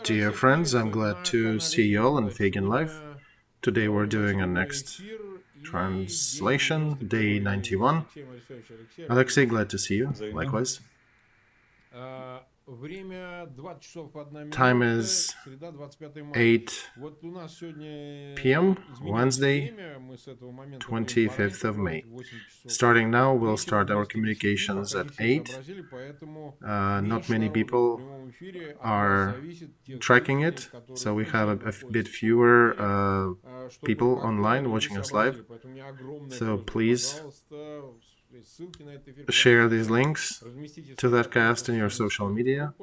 Dear friends, I'm glad to see you all in Feygin Live. Today we're doing a next translation, day 91. Olexiy, glad to see you. Likewise. Time is 8 p.m. Wednesday, 25th of May. Starting now, we'll start our communications at 8. Not many people are tracking it, so we have a bit fewer people online watching us live. So please share these links to that cast in your social media,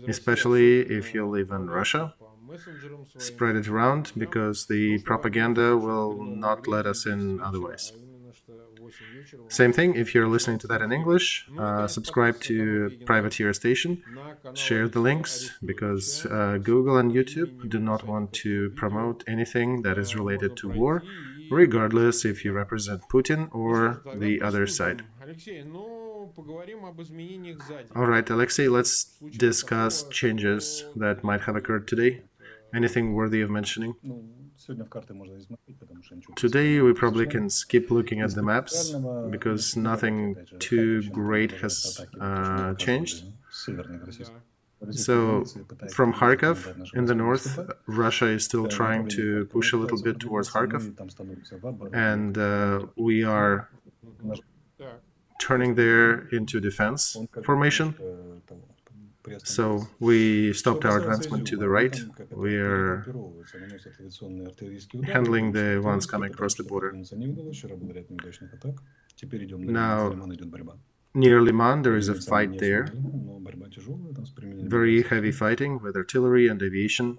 especially if you live in Russia. Spread it around, because the propaganda will not let us in otherwise. Same thing, if you're listening to that in English, subscribe to Privateer Station, share the links, because Google and YouTube do not want to promote anything that is related to war, regardless if you represent Putin or the other side. Alright, Olexiy, let's discuss changes that might have occurred today. Anything worthy of mentioning? Today we probably can skip looking at the maps, because nothing too great has changed. So, from Kharkov in the north, Russia is still trying to push a little bit towards Kharkov, and we are turning there into defense formation. So we stopped our advancement to the right. We are handling the ones coming across the border. Now, near Liman, there is a fight there. Very heavy fighting with artillery and aviation.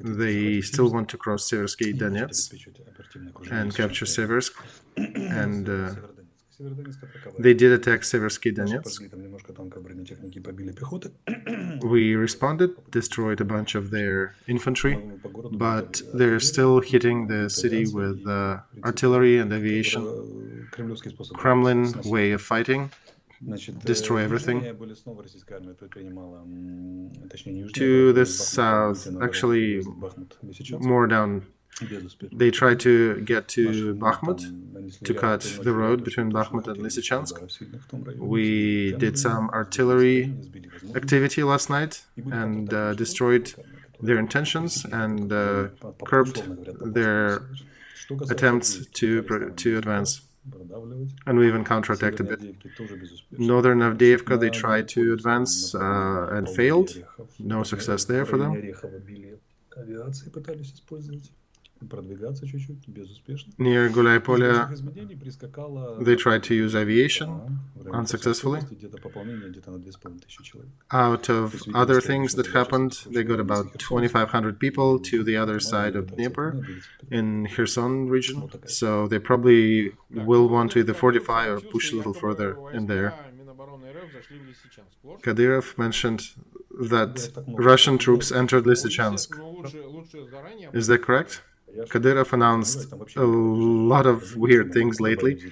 They still want to cross Seversky Donetsk and capture Seversk, and they did attack Seversky Donetsk. We responded, destroyed a bunch of their infantry, but they're still hitting the city with artillery and aviation. Kremlin way of fighting. Destroy everything. To the south, actually more down, they try to get to Bakhmut, to cut the road between Bakhmut and Lysychansk. We did some artillery activity last night and destroyed their intentions and curbed their attempts to advance. And we even counterattacked a bit. Northern Avdiivka, they tried to advance and failed. No success there for them. Near Gulaypolya, they tried to use aviation unsuccessfully. Out of other things that happened, they got about 2,500 people to the other side of Dnieper in Kherson region, so they probably will want to either fortify or push a little further in there. Kadyrov mentioned that Russian troops entered Lysychansk. Is that correct? Kadyrov announced a lot of weird things lately.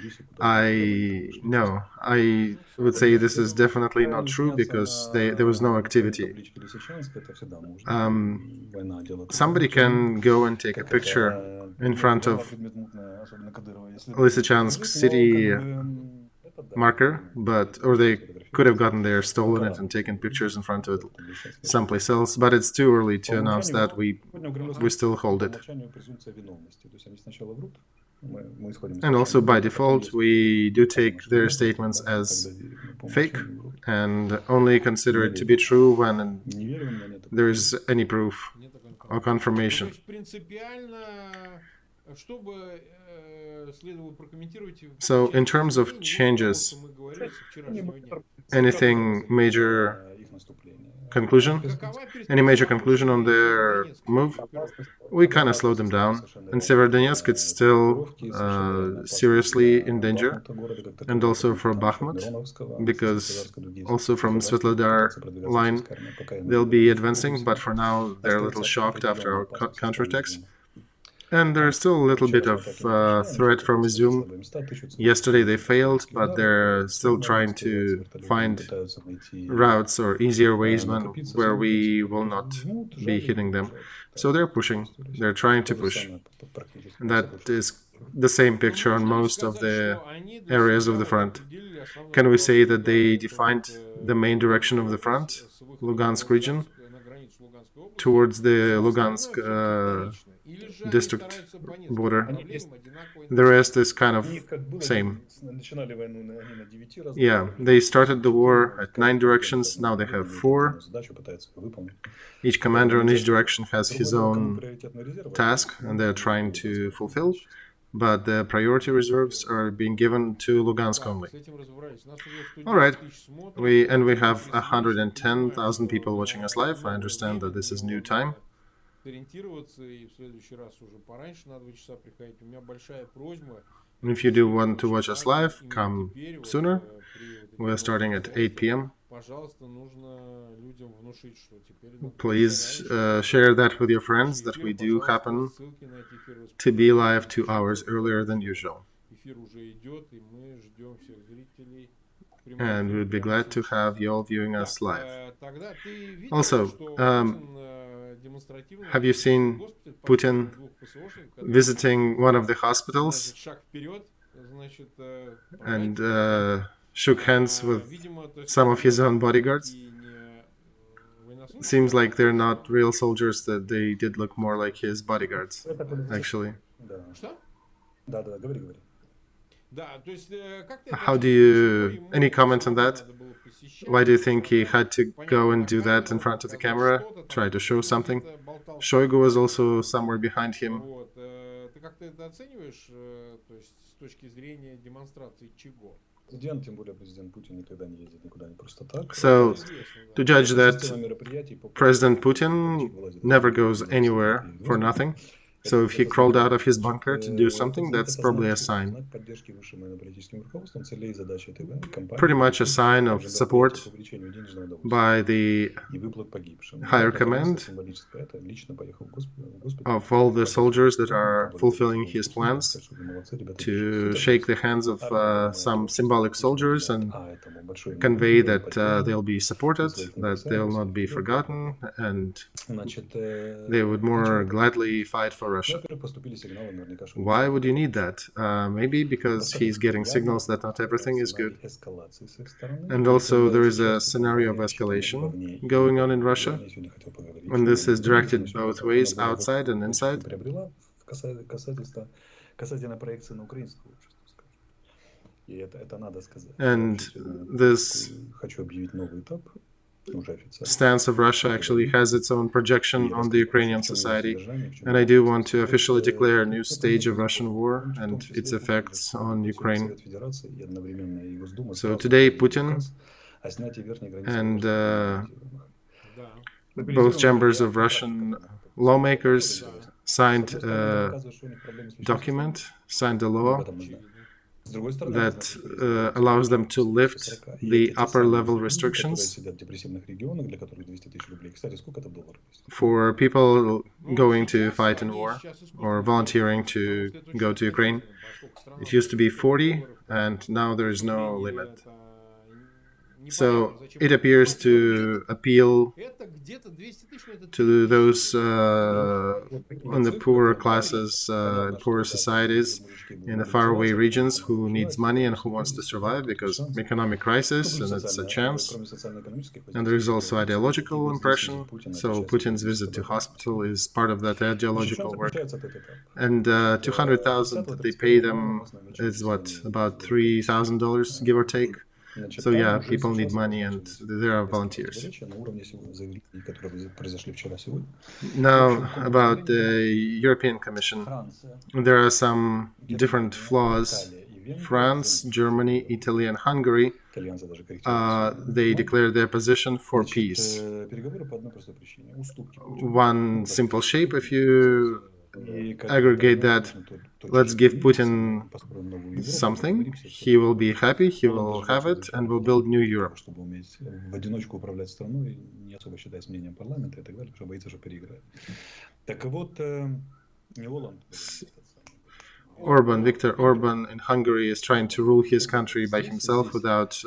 I would say this is definitely not true, because there was no activity. Somebody can go and take a picture in front of Lysychansk city marker, or they could have gotten there, stolen it, and taken pictures in front of it someplace else, but it's too early to announce that. We still hold it. And also, by default, we do take their statements as fake and only consider it to be true when there is any proof or confirmation. So, in terms of changes, anything major conclusion? Any major conclusion on their move? We kind of slowed them down. In Severodonetsk, it's still seriously in danger, and also for Bakhmut, because also from Svetlodar line they'll be advancing, but for now they're a little shocked after our counterattacks. And there's still a little bit of threat from Izum. Yesterday they failed, but they're still trying to find routes or easier ways where we will not be hitting them. So they're pushing. They're trying to push. And that is the same picture on most of the areas of the front. Can we say that they defined the main direction of the front, Lugansk region, towards the Lugansk district border? The rest is kind of same. Yeah, they started the war at 9 directions, now they have 4. Each commander in each direction has his own task, and they're trying to fulfill. But the priority reserves are being given to Lugansk only. All right, we have 110,000 people watching us live. I understand that this is new time. If you do want to watch us live, come sooner. We're starting at 8 p.m. Please share that with your friends that we do happen to be live 2 hours earlier than usual. And we would be glad to have you all viewing us live. Also, have you seen Putin visiting one of the hospitals and shook hands with some of his own bodyguards? Seems like they're not real soldiers, that they did look more like his bodyguards, actually. How do you... Any comment on that? Why do you think he had to go and do that in front of the camera? Try to show something? Shoigu was also somewhere behind him. So, to judge that, President Putin never goes anywhere for nothing. So if he crawled out of his bunker to do something, that's probably a sign. Pretty much a sign of support by the higher command of all the soldiers that are fulfilling his plans, to shake the hands of some symbolic soldiers and convey that they'll be supported, that they'll not be forgotten, and they would more gladly fight for Russia. Why would you need that? Maybe because he's getting signals that not everything is good. And also there is a scenario of escalation going on in Russia, and this is directed both ways, outside and inside. And this stance of Russia actually has its own projection on the Ukrainian society, and I do want to officially declare a new stage of Russian war and its effects on Ukraine. So today Putin and both chambers of Russian lawmakers signed a document, signed a law that allows them to lift the upper level restrictions for people going to fight in war or volunteering to go to Ukraine. It used to be 40, and now there is no limit. So it appears to appeal to those in the poorer classes, poorer societies in the faraway regions who needs money and who wants to survive because of economic crisis, and it's a chance. And there is also ideological impression. So Putin's visit to hospital is part of that ideological work. And 200,000 that they pay them is what, about $3,000, give or take. So yeah, people need money and there are volunteers. Now, about the European Commission, there are some different flaws. France, Germany, Italy and Hungary, they declared their position for peace. One simple shape, if you aggregate that, let's give Putin something, he will be happy, he will have it, and we'll build New Europe. Viktor Orban in Hungary is trying to rule his country by himself without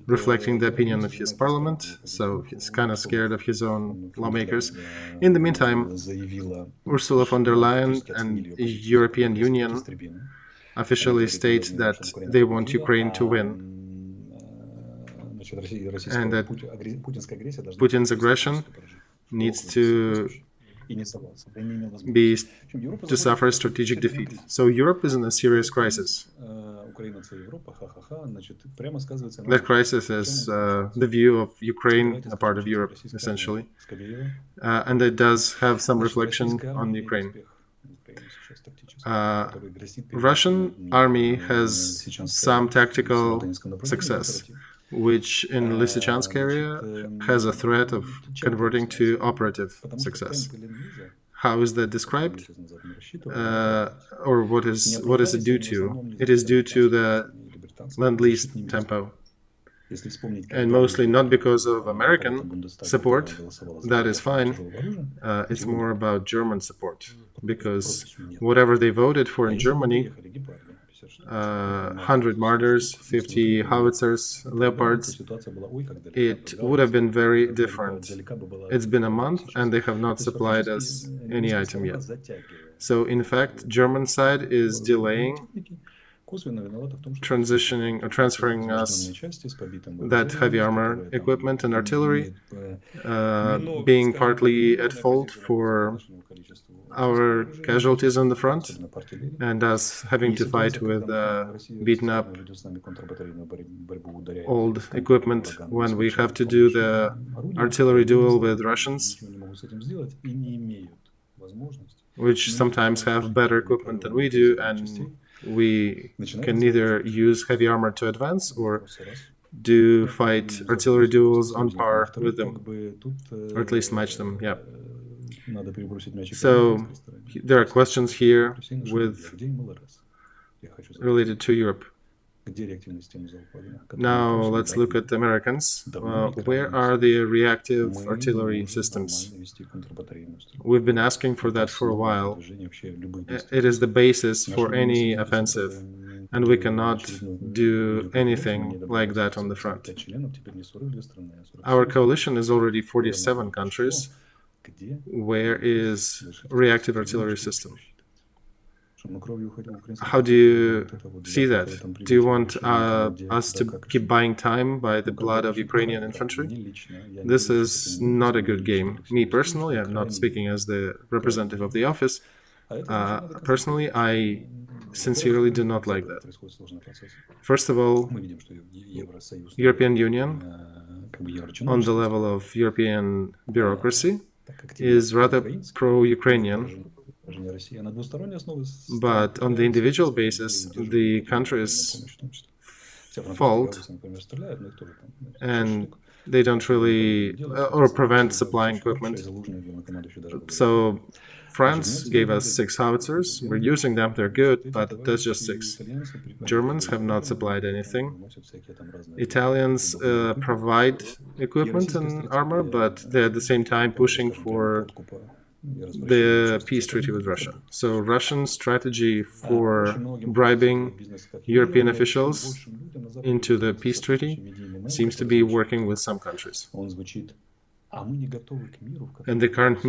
reflecting the opinion of his parliament, so he's kind of scared of his own lawmakers. In the meantime, Ursula von der Leyen and European Union officially state that they want Ukraine to win, and that Putin's aggression needs to suffer strategic defeat. So Europe is in a serious crisis. That crisis is the view of Ukraine, a part of Europe, essentially, and it does have some reflection on Ukraine. Russian army has some tactical success, which in Lysychansk area has a threat of converting to operative success. How is that described? Or what is it due to? It is due to the Lend-Lease tempo. And mostly not because of American support, that is fine. It's more about German support, because whatever they voted for in Germany, 100 Martyrs, 50 howitzers, Leopards, it would have been very different. It's been a month and they have not supplied us any item yet. So in fact, German side is delaying transitioning or transferring us that heavy armor equipment and artillery, being partly at fault for our casualties on the front and us having to fight with beaten up old equipment when we have to do the artillery duel with Russians, which sometimes have better equipment than we do, and we can neither use heavy armor to advance or do fight artillery duels on par with them, or at least match them. Yeah. So there are questions here related to Europe. Now let's look at the Americans. Where are the reactive artillery systems? We've been asking for that for a while. It is the basis for any offensive, and we cannot do anything like that on the front. Our coalition is already 47 countries. Where is reactive artillery system? How do you see that? Do you want us to keep buying time by the blood of Ukrainian infantry? This is not a good game. Me personally, I'm not speaking as the representative of the office. Personally, I sincerely do not like that. First of all, European Union, on the level of European bureaucracy, is rather pro-Ukrainian. But on the individual basis, the countries fault and they don't really or prevent supplying equipment. So France gave us 6 howitzers. We're using them, they're good, but that's just 6. Germans have not supplied anything. Italians provide equipment and armor, but they're at the same time pushing for the peace treaty with Russia. So Russian strategy for bribing European officials into the peace treaty seems to be working with some countries. And the current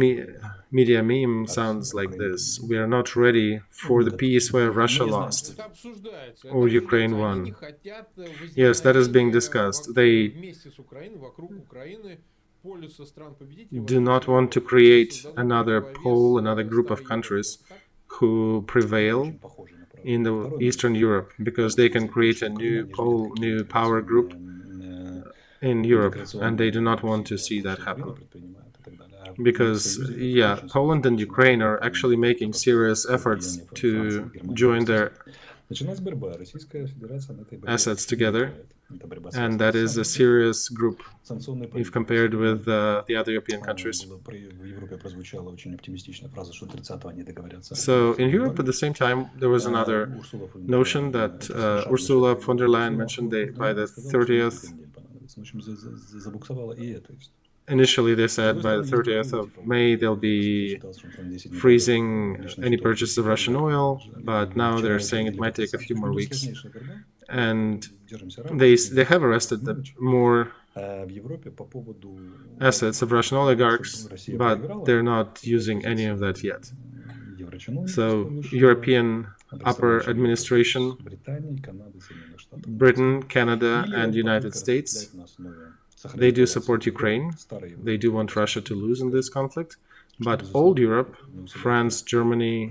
media meme sounds like this: we are not ready for the peace where Russia lost or Ukraine won. Yes, that is being discussed. They do not want to create another pole, another group of countries who prevail in the Eastern Europe, because they can create a new pole, new power group in Europe, and they do not want to see that happen. Because, yeah, Poland and Ukraine are actually making serious efforts to join their assets together, and that is a serious group if compared with the other European countries. So in Europe, at the same time, there was another notion that Ursula von der Leyen mentioned by the 30th. Initially, they said by the 30th of May they'll be freezing any purchase of Russian oil, but now they're saying it might take a few more weeks. And they have arrested more assets of Russian oligarchs, but they're not using any of that yet. So, European upper administration, Britain, Canada, and United States, they do support Ukraine. They do want Russia to lose in this conflict. But old Europe, France, Germany,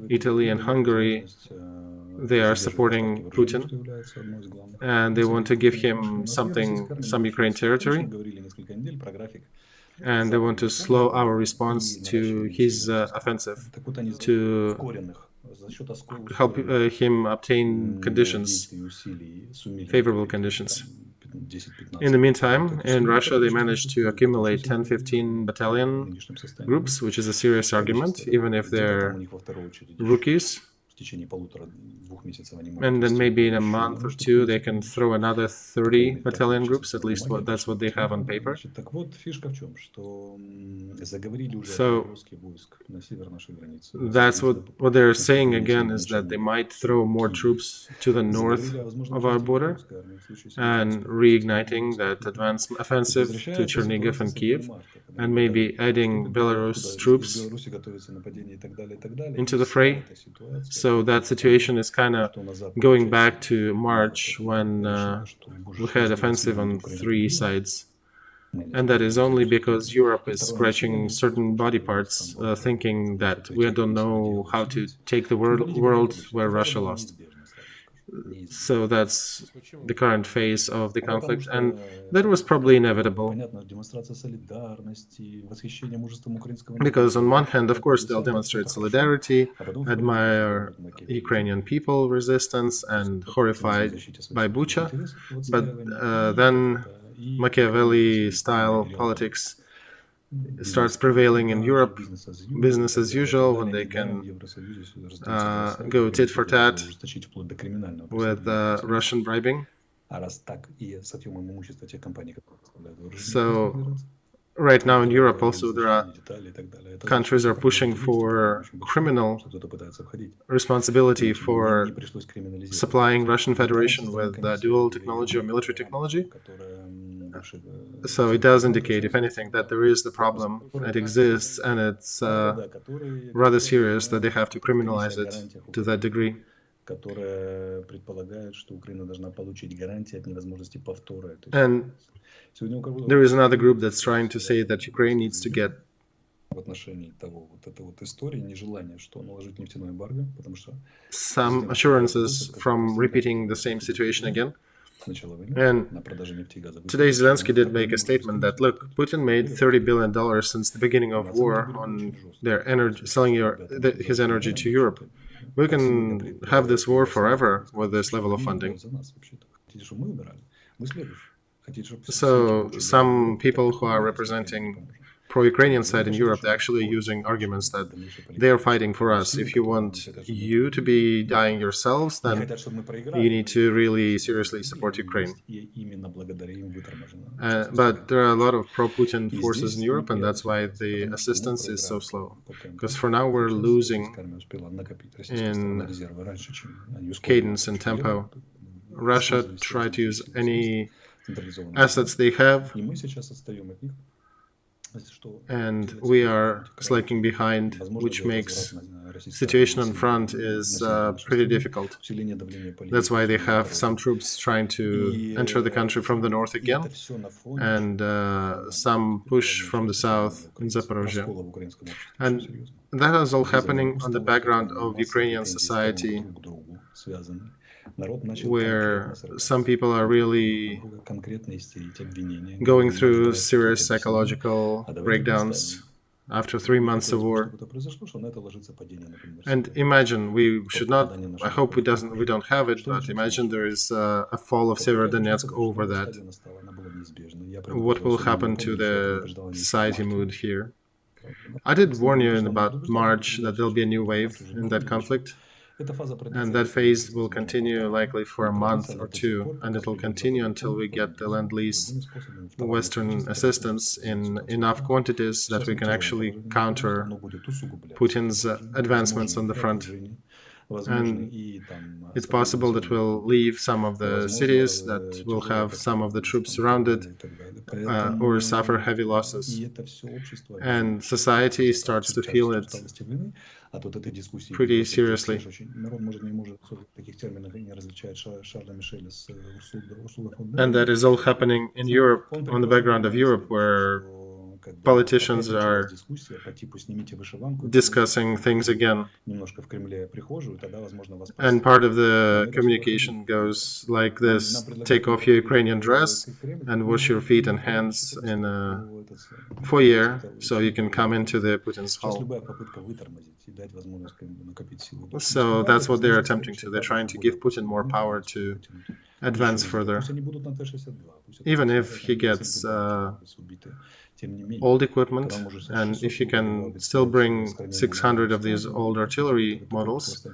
Italy, and Hungary, they are supporting Putin. And they want to give him some Ukraine territory. And they want to slow our response to his offensive, to help him obtain conditions, favorable conditions. In the meantime, in Russia, they managed to accumulate 10-15 battalion groups, which is a serious argument, even if they're rookies. And then maybe in a month or two, they can throw another 30 battalion groups, at least that's what they have on paper. So that's what they're saying again, is that they might throw more troops to the north of our border and reigniting that offensive to Chernihiv and Kiev, and maybe adding Belarus troops into the fray. So that situation is kind of going back to March, when we had offensive on 3 sides. And that is only because Europe is scratching certain body parts, thinking that we don't know how to take the world where Russia lost. So that's the current phase of the conflict, and that was probably inevitable. Because on one hand, of course, they'll demonstrate solidarity, admire Ukrainian people resistance, and horrified by Bucha, but then Machiavelli-style politics starts prevailing in Europe, business as usual, when they can go tit for tat with Russian bribing. So right now in Europe also there are countries are pushing for criminal responsibility for supplying Russian Federation with dual technology or military technology. So it does indicate, if anything, that there is the problem, it exists, and it's rather serious that they have to criminalize it to that degree. And there is another group that's trying to say that Ukraine needs to get some assurances from repeating the same situation again. And today Zelensky did make a statement that, look, Putin made $30 billion since the beginning of war on their energy, selling his energy to Europe. We can have this war forever with this level of funding. So some people who are representing pro-Ukrainian side in Europe, they're actually using arguments that they are fighting for us. If you want you to be dying yourselves, then you need to really seriously support Ukraine. But there are a lot of pro-Putin forces in Europe, and that's why the assistance is so slow. Because for now we're losing in cadence and tempo. Russia tried to use any assets they have, and we are slacking behind, which makes situation on front is pretty difficult. That's why they have some troops trying to enter the country from the north again, and some push from the south in Zaporozhye. And that is all happening on the background of Ukrainian society, where some people are really going through serious psychological breakdowns after 3 months of war. And imagine, we should not, I hope we don't have it, but imagine there is a fall of Severodonetsk over that. What will happen to the society mood here? I did warn you in about March that there'll be a new wave in that conflict. And that phase will continue likely for a month or two, and it will continue until we get the Lend-Lease Western assistance in enough quantities that we can actually counter Putin's advancements on the front. And it's possible that we'll leave some of the cities, that will have some of the troops surrounded or suffer heavy losses. And society starts to feel it pretty seriously. And that is all happening in Europe, on the background of Europe, where politicians are discussing things again. And part of the communication goes like this: take off your Ukrainian dress and wash your feet and hands in a foyer so you can come into the Putin's hall. So that's what they're attempting to. They're trying to give Putin more power to advance further. Even if he gets old equipment, and if he can still bring 600 of these old artillery models,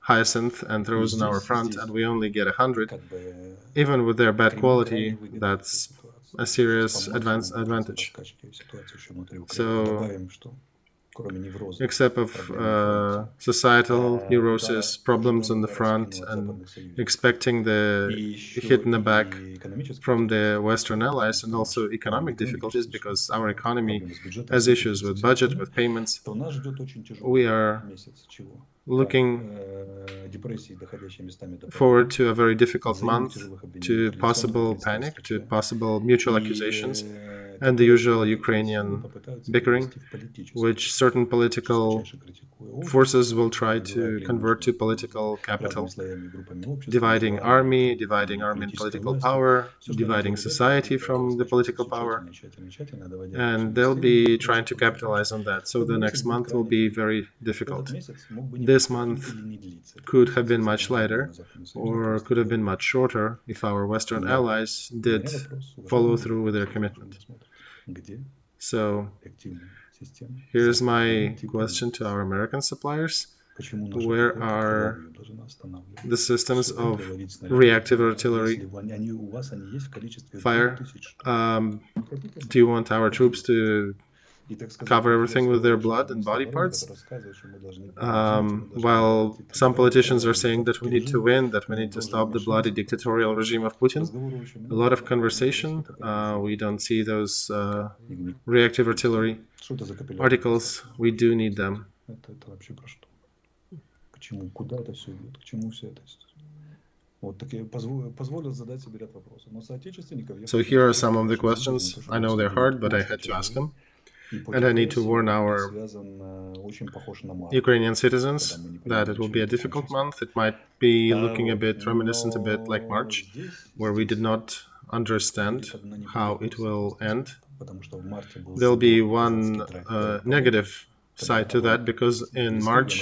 Hyacinth and throws in our front, and we only get 100, even with their bad quality, that's a serious advantage. So, except of societal neurosis, problems on the front, and expecting the hit in the back from the Western allies, and also economic difficulties, because our economy has issues with budget, with payments, we are looking forward to a very difficult month, to possible panic, to possible mutual accusations, and the usual Ukrainian bickering, which certain political forces will try to convert to political capital, dividing army and political power, dividing society from the political power, and they'll be trying to capitalize on that. So the next month will be very difficult. This month could have been much lighter, or could have been much shorter if our Western allies did follow through with their commitment. So here's my question to our American suppliers: where are the systems of reactive artillery fire? Do you want our troops to cover everything with their blood and body parts? While some politicians are saying that we need to win, that we need to stop the bloody dictatorial regime of Putin, a lot of conversation. We don't see those reactive artillery articles. We do need them. So here are some of the questions. I know they're hard, but I had to ask them. And I need to warn our Ukrainian citizens that it will be a difficult month. It might be looking a bit reminiscent, a bit like March, where we did not understand how it will end. There'll be one negative side to that, because in March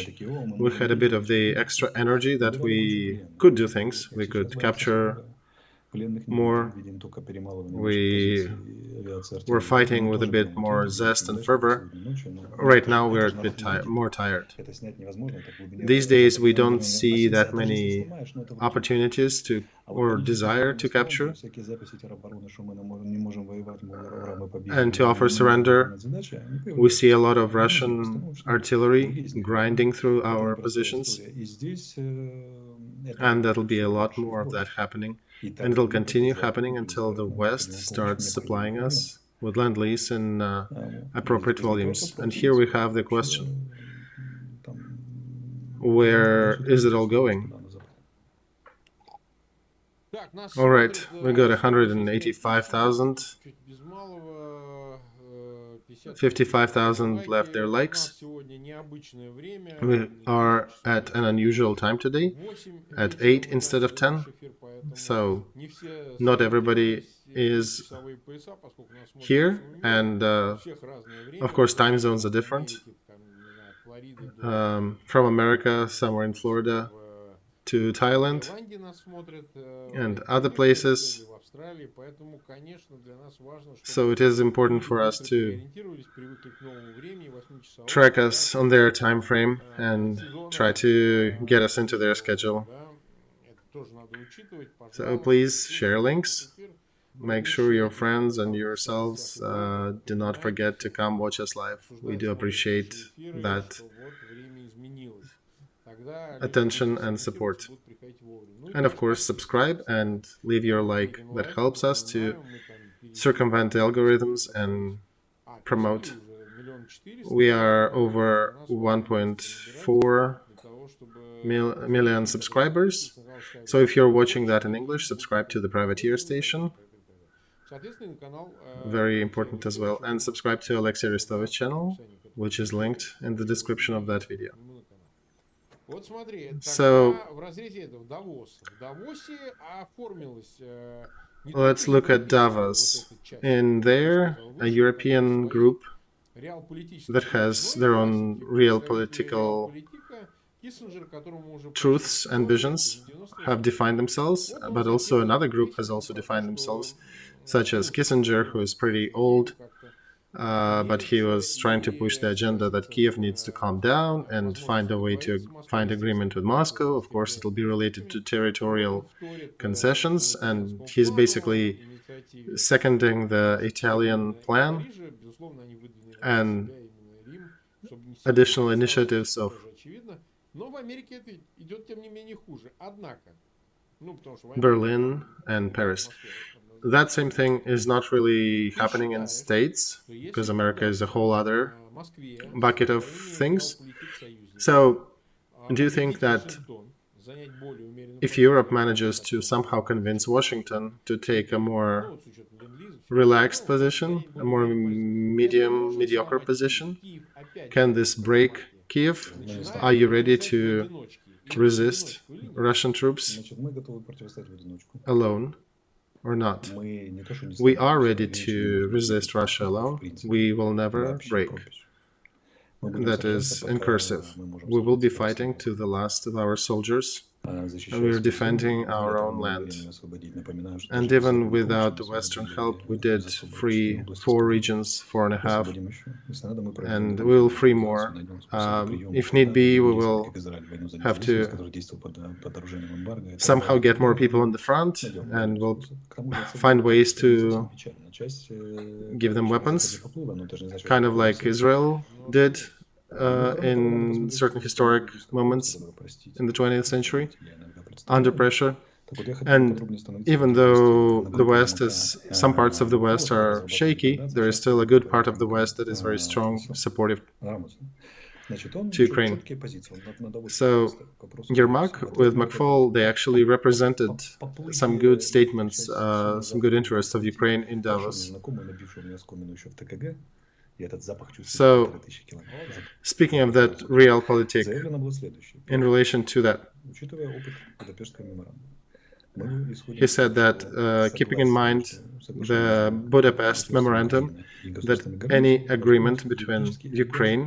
we had a bit of the extra energy that we could do things. We could capture more. We were fighting with a bit more zest and fervor. Right now we're a bit more tired. These days we don't see that many opportunities to or desire to capture and to offer surrender. We see a lot of Russian artillery grinding through our positions, and that'll be a lot more of that happening. And it'll continue happening until the West starts supplying us with Lend-Lease in appropriate volumes. And here we have the question: where is it all going? All right, we got 185,000. 55,000 left their likes. We are at an unusual time today, at 8 instead of 10. So not everybody is here, and of course time zones are different. From America, somewhere in Florida, to Thailand and other places. So it is important for us to track us on their time frame and try to get us into their schedule. So please share links. Make sure your friends and yourselves do not forget to come watch us live. We do appreciate that attention and support. And of course, subscribe and leave your like. That helps us to circumvent the algorithms and promote. We are over 1.4 million subscribers. So if you're watching that in English, subscribe to the Privateer station. Very important as well. And subscribe to Olexiy Arestovych channel, which is linked in the description of that video. So let's look at Davos. In there, a European group that has their own real political truths and visions have defined themselves, but also another group has also defined themselves, such as Kissinger, who is pretty old, but he was trying to push the agenda that Kiev needs to calm down and find a way to find agreement with Moscow. Of course, it'll be related to territorial concessions, and he's basically seconding the Italian plan and additional initiatives of Berlin and Paris. That same thing is not really happening in States, because America is a whole other bucket of things. So, do you think that if Europe manages to somehow convince Washington to take a more relaxed position, a more mediocre position, can this break Kiev? Are you ready to resist Russian troops alone? Or not? We are ready to resist Russia alone. We will never break. That is in cursive. We will be fighting to the last of our soldiers, and we are defending our own land. And even without the Western help, we did free 4 regions, 4.5, and we will free more. If need be, we will have to somehow get more people on the front, and we'll find ways to give them weapons, kind of like Israel did in certain historic moments in the 20th century, under pressure. And even though the West is, some parts of the West are shaky, there is still a good part of the West that is very strong, supportive to Ukraine. So Yermak with McFaul, they actually represented some good statements, some good interests of Ukraine in Davos. So, speaking of that realpolitik, in relation to that, he said that, keeping in mind the Budapest Memorandum, that any agreement between Ukraine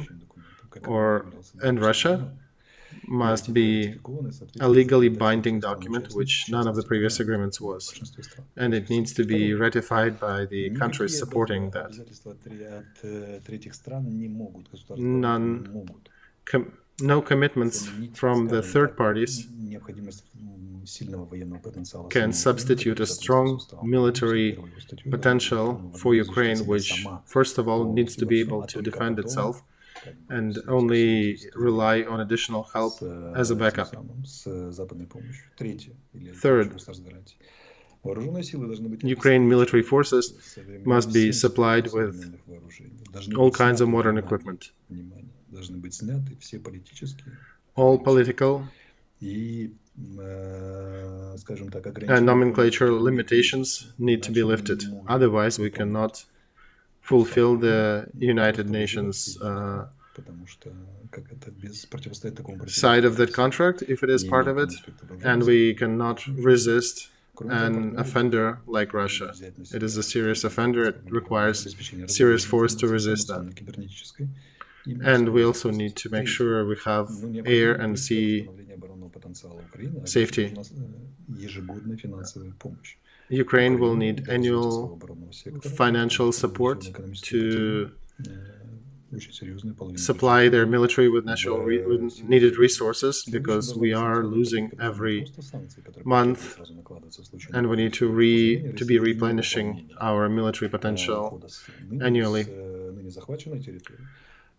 and Russia must be a legally binding document, which none of the previous agreements was. And it needs to be ratified by the countries supporting that. No commitments from the third parties can substitute a strong military potential for Ukraine, which, first of all, needs to be able to defend itself and only rely on additional help as a backup. Third, Ukraine military forces must be supplied with all kinds of modern equipment. All political and nomenclature limitations need to be lifted. Otherwise, we cannot fulfill the United Nations side of that contract, if it is part of it, and we cannot resist an offender like Russia. It is a serious offender. It requires serious force to resist that. And we also need to make sure we have air and sea safety. Ukraine will need annual financial support to supply their military with needed resources, because we are losing every month, and we need to be replenishing our military potential annually.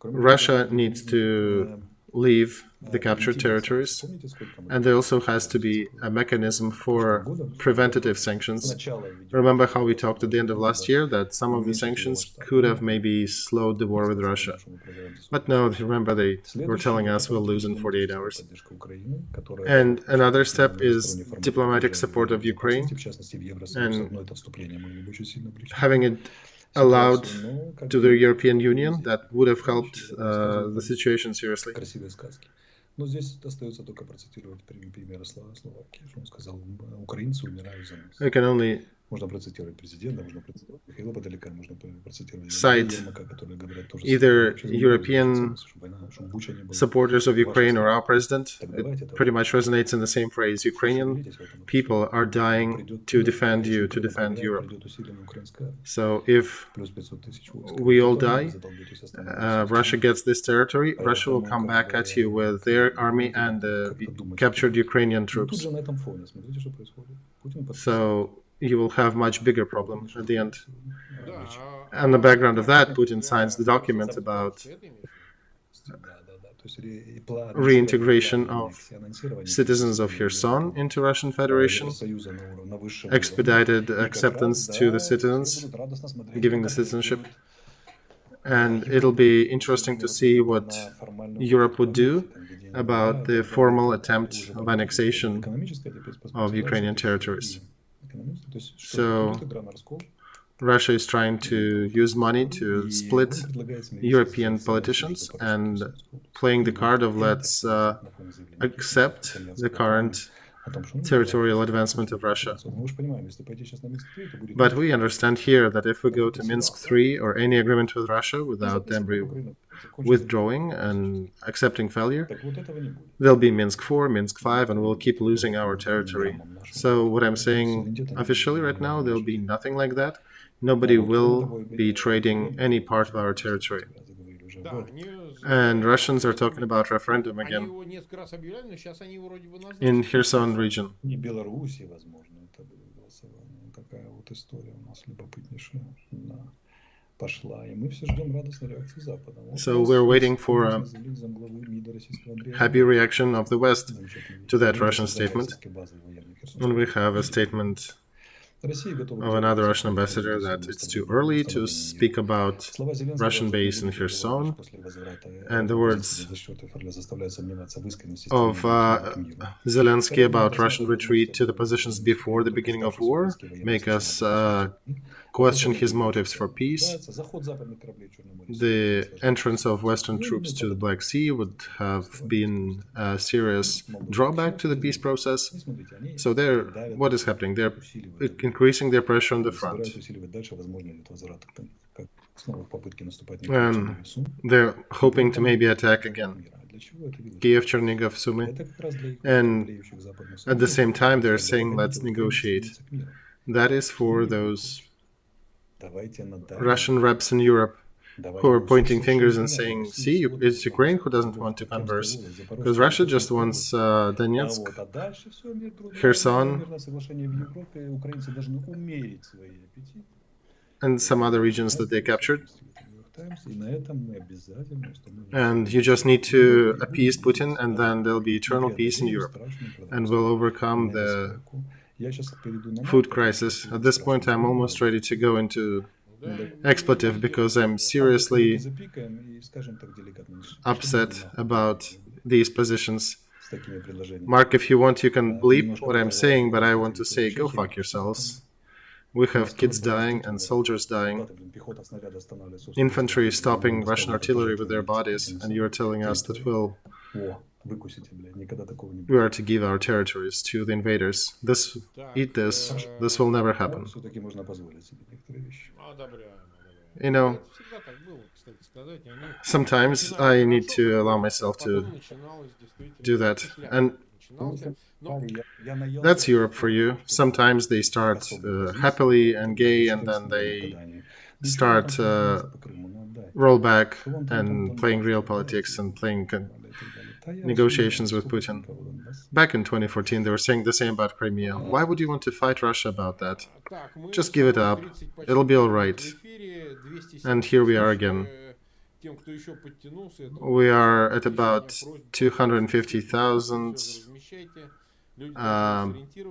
Russia needs to leave the captured territories, and there also has to be a mechanism for preventative sanctions. Remember how we talked at the end of last year that some of the sanctions could have maybe slowed the war with Russia. But no, remember they were telling us we'll lose in 48 hours. And another step is diplomatic support of Ukraine, and having it allowed to the European Union, that would have helped the situation seriously. I can only cite either European supporters of Ukraine or our president. It pretty much resonates in the same phrase. Ukrainian people are dying to defend you, to defend Europe. So if we all die, Russia gets this territory, Russia will come back at you with their army and the captured Ukrainian troops. So you will have much bigger problem at the end. On the background of that, Putin signs the document about reintegration of citizens of Kherson into Russian Federation, expedited acceptance to the citizens, giving the citizenship. And it'll be interesting to see what Europe would do about the formal attempt of annexation of Ukrainian territories. So Russia is trying to use money to split European politicians and playing the card of let's accept the current territorial advancement of Russia. But we understand here that if we go to Minsk III or any agreement with Russia without them withdrawing and accepting failure, there'll be Minsk IV, Minsk V, and we'll keep losing our territory. So what I'm saying officially right now, there'll be nothing like that. Nobody will be trading any part of our territory. And Russians are talking about referendum again in Kherson region. So we're waiting for a happy reaction of the West to that Russian statement. And we have a statement of another Russian ambassador that it's too early to speak about Russian base in Kherson, and the words of Zelensky about Russian retreat to the positions before the beginning of war make us question his motives for peace. The entrance of Western troops to the Black Sea would have been a serious drawback to the peace process. So what is happening? They're increasing their pressure on the front. And they're hoping to maybe attack again Kiev, Chernihiv, Sumy. And at the same time, they're saying, let's negotiate. That is for those Russian reps in Europe who are pointing fingers and saying, see, it's Ukraine who doesn't want to converse, because Russia just wants Donetsk, Kherson, and some other regions that they captured. And you just need to appease Putin, and then there'll be eternal peace in Europe, and we'll overcome the food crisis. At this point, I'm almost ready to go into expletive because I'm seriously upset about these positions. Mark, if you want, you can bleep what I'm saying, but I want to say, go fuck yourselves. We have kids dying and soldiers dying. Infantry stopping Russian artillery with their bodies, and you're telling us that we are to give our territories to the invaders. Eat this. This will never happen. You know, sometimes I need to allow myself to do that. And That's Europe for you. Sometimes they start happily and gay, and then they start roll back and playing real politics and playing negotiations with Putin. Back in 2014, they were saying the same about Crimea. Why would you want to fight Russia about that? Just give it up. It'll be all right. And here we are again. We are at about 250,000.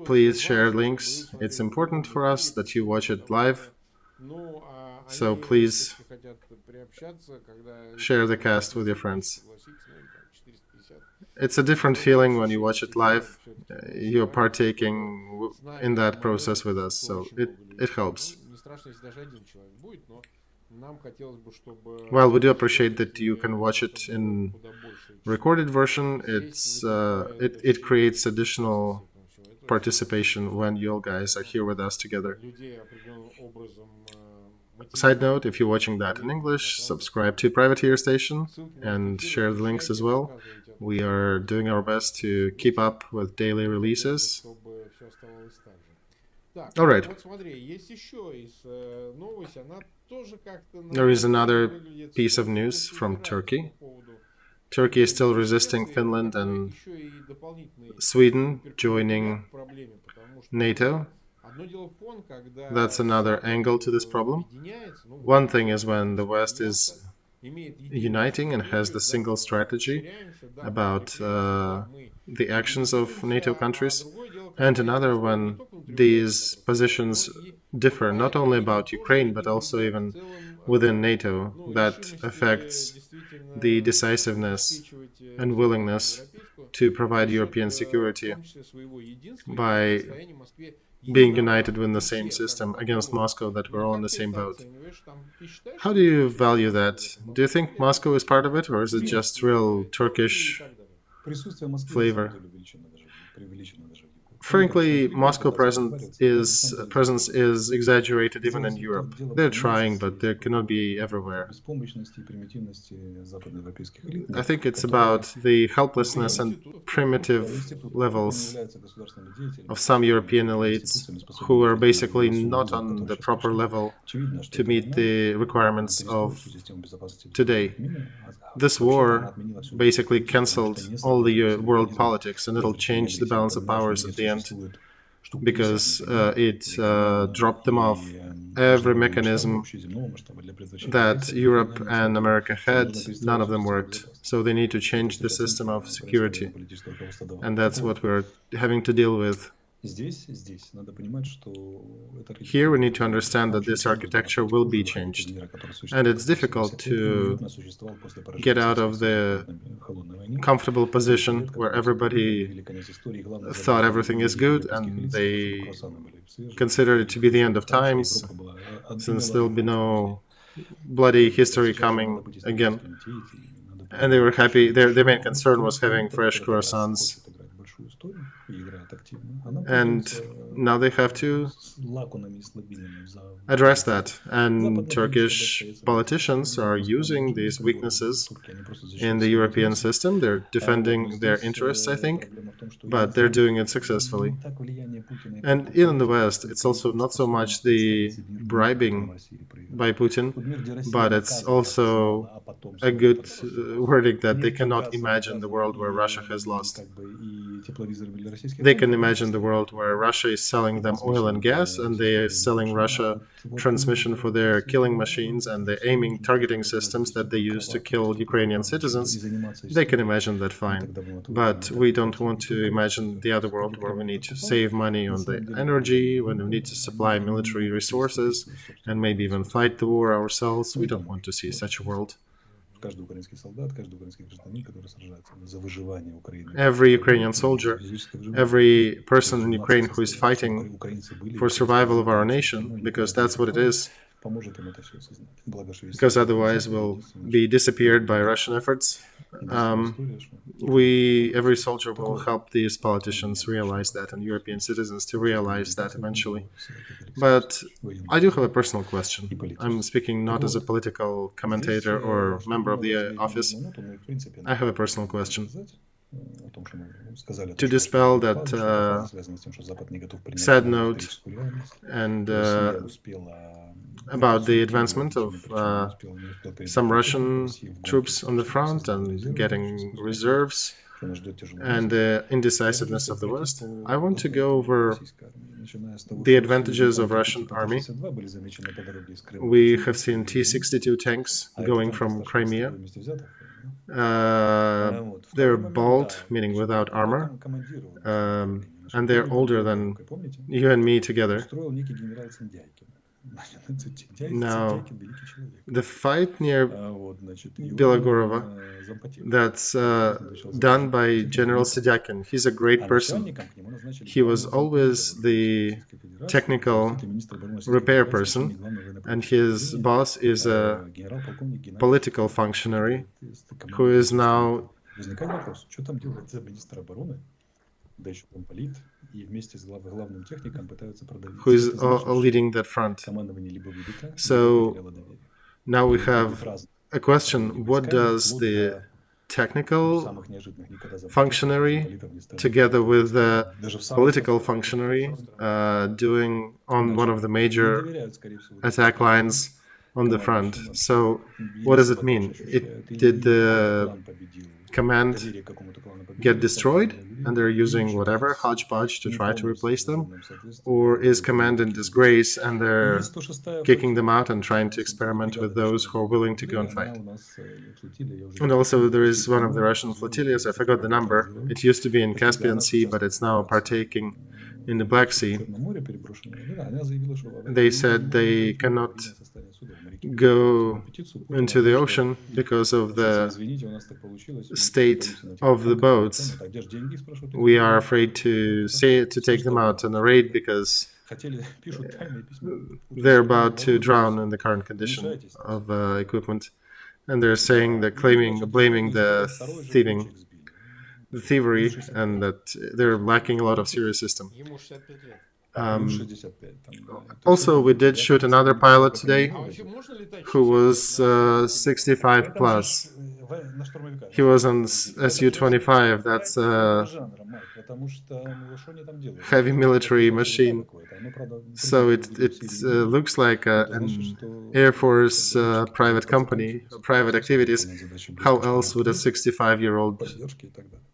Please share links. It's important for us that you watch it live. So please share the cast with your friends. It's a different feeling when you watch it live. You're partaking in that process with us, so it helps. While we do appreciate that you can watch it in recorded version, it creates additional participation when you guys are here with us together. Side note, if you're watching that in English, subscribe to Privateer Station and share the links as well. We are doing our best to keep up with daily releases. All right. There is another piece of news from Turkey. Turkey is still resisting Finland and Sweden joining NATO. That's another angle to this problem. One thing is when the West is uniting and has the single strategy about the actions of NATO countries, and another when these positions differ not only about Ukraine but also even within NATO. That affects the decisiveness and willingness to provide European security by being united within the same system against Moscow, that we're all in the same boat. How do you value that? Do you think Moscow is part of it, or is it just real Turkish flavor? Frankly, Moscow presence is exaggerated even in Europe. They're trying, but they cannot be everywhere. I think it's about the helplessness and primitive levels of some European elites who are basically not on the proper level to meet the requirements of today. This war basically cancelled all the world politics, and it'll change the balance of powers at the end, because it dropped them off. Every mechanism that Europe and America had, none of them worked. So they need to change the system of security. And that's what we're having to deal with. Here we need to understand that this architecture will be changed. And it's difficult to get out of the comfortable position where everybody thought everything is good and they consider it to be the end of times, since there'll be no bloody history coming again. And they were happy. Their main concern was having fresh croissants. And now they have to address that. And Turkish politicians are using these weaknesses in the European system. They're defending their interests, I think, but they're doing it successfully. And in the West, it's also not so much the bribing by Putin, but it's also a good verdict that they cannot imagine the world where Russia has lost. They can imagine the world where Russia is selling them oil and gas, and they are selling Russia transmission for their killing machines, and they're aiming targeting systems that they use to kill Ukrainian citizens. They can imagine that fine. But we don't want to imagine the other world where we need to save money on the energy, when we need to supply military resources, and maybe even fight the war ourselves. We don't want to see such a world. Every Ukrainian soldier, every person in Ukraine who is fighting for survival of our nation, because that's what it is, because otherwise we'll be disappeared by Russian efforts. Every soldier will help these politicians realize that, and European citizens to realize that eventually. But I do have a personal question. I'm speaking not as a political commentator or member of the office. I have a personal question. to dispel that sad note and about the advancement of some Russian troops on the front and getting reserves and the indecisiveness of the West, I want to go over the advantages of Russian army. We have seen T-62 tanks going from Crimea. They're bald, meaning without armor, and they're older than you and me together. Now, the fight near Belogorova, that's done by General Sedyakin. He's a great person. He was always the technical repair person, and his boss is a political functionary who is now leading that front. So now we have a question: what does the technical functionary together with the political functionary doing on one of the major attack lines on the front? So what does it mean? Did the command get destroyed and they're using whatever hodgepodge to try to replace them? Or is command in disgrace and they're kicking them out and trying to experiment with those who are willing to go and fight? And also there is one of the Russian flotillas, I forgot the number. It used to be in Caspian Sea, but it's now partaking in the Black Sea. They said they cannot go into the ocean because of the state of the boats. We are afraid to take them out on a raid because they're about to drown in the current condition of equipment. And they're saying, blaming the thievery, and that they're lacking a lot of serious system. Also, we did shoot another pilot today who was 65 plus. He was on Su-25. That's a heavy military machine. So it looks like an Air Force private company, private activities. How else would a 65-year-old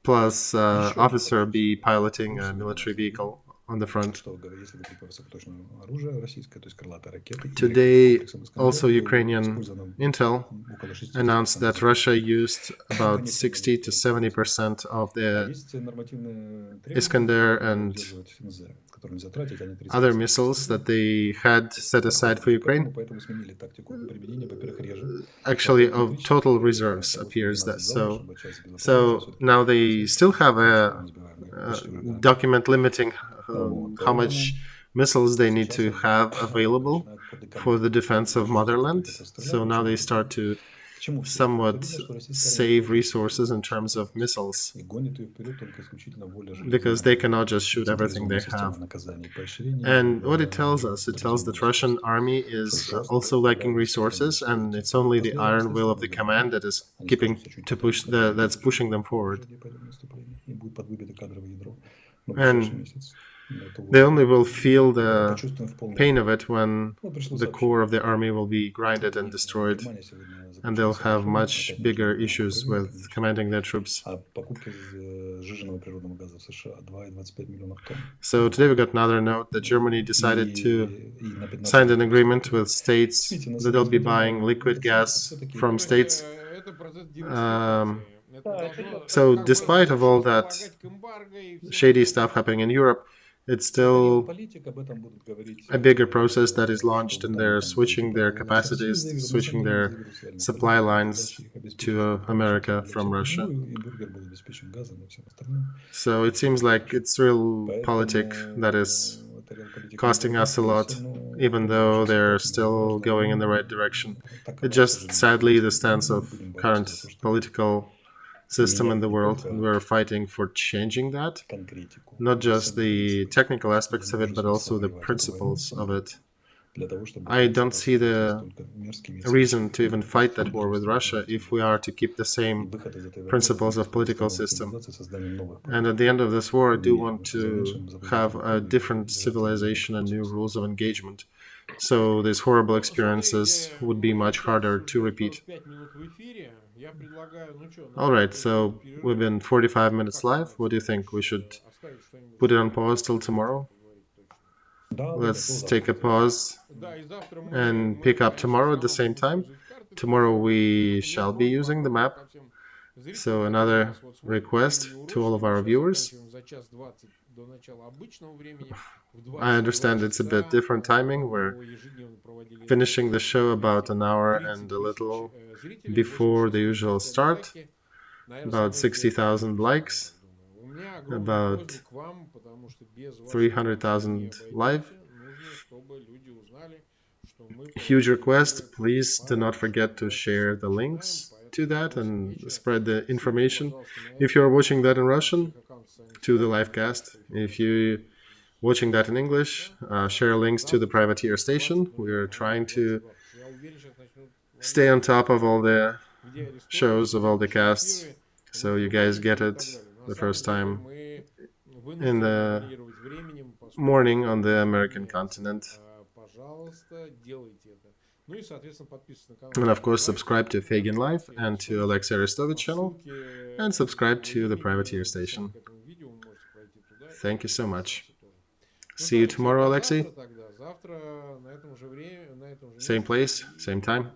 plus officer be piloting a military vehicle on the front? Today, also Ukrainian intel announced that Russia used about 60 to 70% of the Iskander and other missiles that they had set aside for Ukraine. Actually, of total reserves appears that so. So now they still have a document limiting how much missiles they need to have available for the defense of motherland. So now they start to somewhat save resources in terms of missiles, because they cannot just shoot everything they have. And what it tells us, it tells that Russian army is also lacking resources, and it's only the iron will of the command that is that's pushing them forward. And they only will feel the pain of it when the core of the army will be grinded and destroyed, and they'll have much bigger issues with commanding their troops. So today we got another note that Germany decided to sign an agreement with states that they'll be buying liquid gas from states. So despite of all that shady stuff happening in Europe, it's still a bigger process that is launched, and they're switching their capacities, switching their supply lines to America from Russia. So it seems like it's real politic that is costing us a lot, even though they're still going in the right direction. It's just sadly the stance of current political system in the world, and we're fighting for changing that, not just the technical aspects of it, but also the principles of it. I don't see the reason to even fight that war with Russia if we are to keep the same principles of political system. And at the end of this war, I do want to have a different civilization and new rules of engagement. So these horrible experiences would be much harder to repeat. All right, so we've been 45 minutes live. What do you think? We should put it on pause till tomorrow? Let's take a pause and pick up tomorrow at the same time. Tomorrow we shall be using the map. So another request to all of our viewers. I understand it's a bit different timing. We're finishing the show about an hour and a little before the usual start. About 60,000 likes, about 300,000 live. Huge request, please do not forget to share the links to that and spread the information. If you're watching that in Russian, to the live cast. If you're watching that in English, share links to the privateer station. We're trying to stay on top of all the shows of all the casts, so you guys get it the first time in the morning on the American continent. And of course, subscribe to Feygin Live and to Olexiy Arestovych channel, and subscribe to the privateer station. Thank you so much. See you tomorrow, Olexiy. Same place, same time.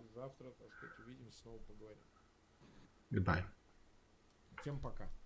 Goodbye. Всем пока.